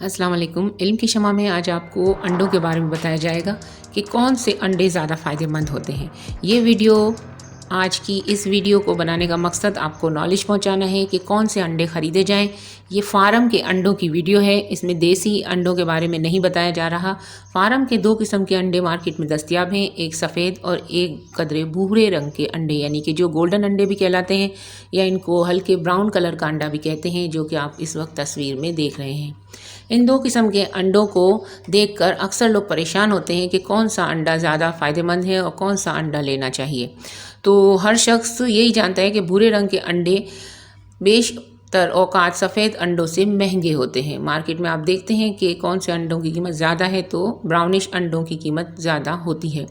अस्सलाम वालेकुम। इल्म की शमा में आज आपको अंडों के बारे में बताया जाएगा कि कौन से अंडे ज़्यादा फ़ायदेमंद होते हैं। ये वीडियो आज की इस वीडियो को बनाने का मकसद आपको नॉलेज पहुंचाना है कि कौन से अंडे ख़रीदे जाएं। ये फार्म के अंडों की वीडियो है, इसमें देसी अंडों के बारे में नहीं बताया जा रहा। फार्म के दो किस्म के अंडे मार्केट में दस्तयाब हैं, एक सफ़ेद और एक कदरे भूरे रंग के अंडे, यानी कि जो गोल्डन अंडे भी कहलाते हैं या इनको हल्के ब्राउन कलर का अंडा भी कहते हैं, जो कि आप इस वक्त तस्वीर में देख रहे हैं। इन दो किस्म के अंडों को देखकर अक्सर लोग परेशान होते हैं कि कौन सा अंडा ज़्यादा फ़ायदेमंद है और कौन सा अंडा लेना चाहिए। तो हर शख्स यही जानता है कि भूरे रंग के अंडे बेशतर औकात सफ़ेद अंडों से महंगे होते हैं। मार्केट में आप देखते हैं कि कौन से अंडों की कीमत ज़्यादा है, तो ब्राउनिश अंडों की कीमत ज़्यादा होती है,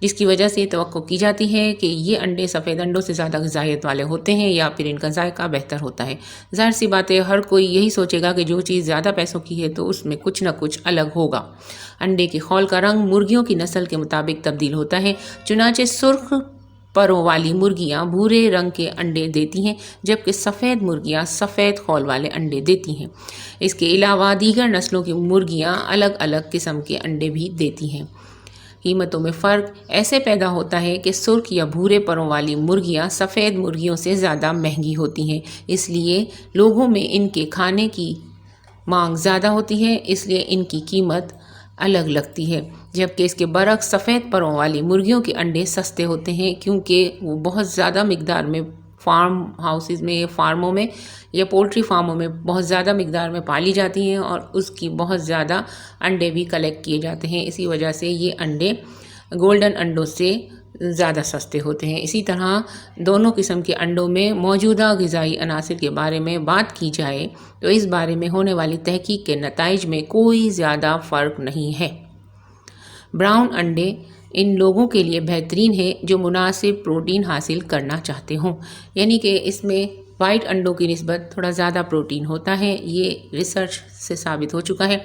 जिसकी वजह से तवक्को की जाती है कि ये अंडे सफ़ेद अंडों से ज़्यादा ग़िज़ाइयत वाले होते हैं या फिर इनका जायका बेहतर होता है। ज़ाहिर सी बात है, हर कोई यही सोचेगा कि जो चीज़ ज़्यादा पैसों की है तो उसमें कुछ ना कुछ अलग होगा। अंडे के खौल का रंग मुर्गियों की नस्ल के मुताबिक तब्दील होता है, चुनाचे सुर्ख परों वाली मुर्गियां भूरे रंग के अंडे देती हैं, जबकि सफ़ेद मुर्गियां सफ़ेद खौल वाले अंडे देती हैं। इसके अलावा दीगर नस्लों की मुर्गियां अलग अलग किस्म के अंडे भी देती हैं। कीमतों में फ़र्क ऐसे पैदा होता है कि सुर्ख या भूरे परों वाली मुर्गियां सफ़ेद मुर्गियों से ज़्यादा महंगी होती हैं, इसलिए लोगों में इनके खाने की मांग ज़्यादा होती है, इसलिए इनकी कीमत अलग लगती है। जबकि इसके बरक्स सफ़ेद परों वाली मुर्गियों के अंडे सस्ते होते हैं, क्योंकि वो बहुत ज़्यादा मिकदार में फार्म हाउसेस में, फार्मों में या पोल्ट्री फार्मों में बहुत ज़्यादा मिकदार में पाली जाती हैं और उसकी बहुत ज़्यादा अंडे भी कलेक्ट किए जाते हैं। इसी वजह से ये अंडे गोल्डन अंडों से ज़्यादा सस्ते होते हैं। इसी तरह दोनों किस्म के अंडों में मौजूदा ग़िज़ाई अनासर के बारे में बात की जाए तो इस बारे में होने वाली तहकीक के नताइज में कोई ज़्यादा फ़र्क नहीं है। ब्राउन अंडे इन लोगों के लिए बेहतरीन है जो मुनासिब प्रोटीन हासिल करना चाहते हों, यानी कि इसमें वाइट अंडों की निस्बत थोड़ा ज़्यादा प्रोटीन होता है। ये रिसर्च से साबित हो चुका है।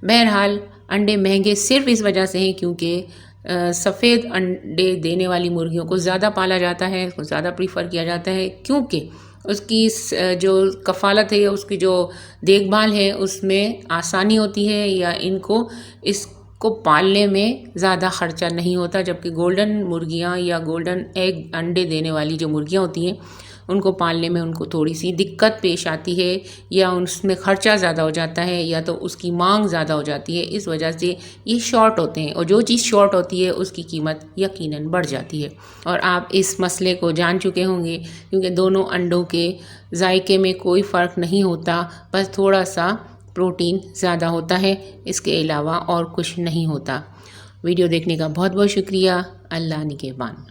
बहरहाल अंडे महंगे सिर्फ इस वजह से हैं क्योंकि सफ़ेद अंडे देने वाली मुर्गियों को ज़्यादा पाला जाता है, उसको ज़्यादा प्रीफर किया जाता है, क्योंकि उसकी जो कफ़ालत है या उसकी जो देखभाल है उसमें आसानी होती है या इसको पालने में ज़्यादा ख़र्चा नहीं होता। जबकि गोल्डन मुर्गियाँ या गोल्डन एग अंडे देने वाली जो मुर्गियाँ होती हैं उनको पालने में उनको थोड़ी सी दिक्कत पेश आती है, या उसमें ख़र्चा ज़्यादा हो जाता है या तो उसकी मांग ज़्यादा हो जाती है। इस वजह से ये शॉर्ट होते हैं और जो चीज़ शॉर्ट होती है उसकी कीमत यकीनन बढ़ जाती है। और आप इस मसले को जान चुके होंगे क्योंकि दोनों अंडों के जायके में कोई फ़र्क नहीं होता, बस थोड़ा सा प्रोटीन ज़्यादा होता है, इसके अलावा और कुछ नहीं होता। वीडियो देखने का बहुत बहुत शुक्रिया। अल्लाह निगहबान।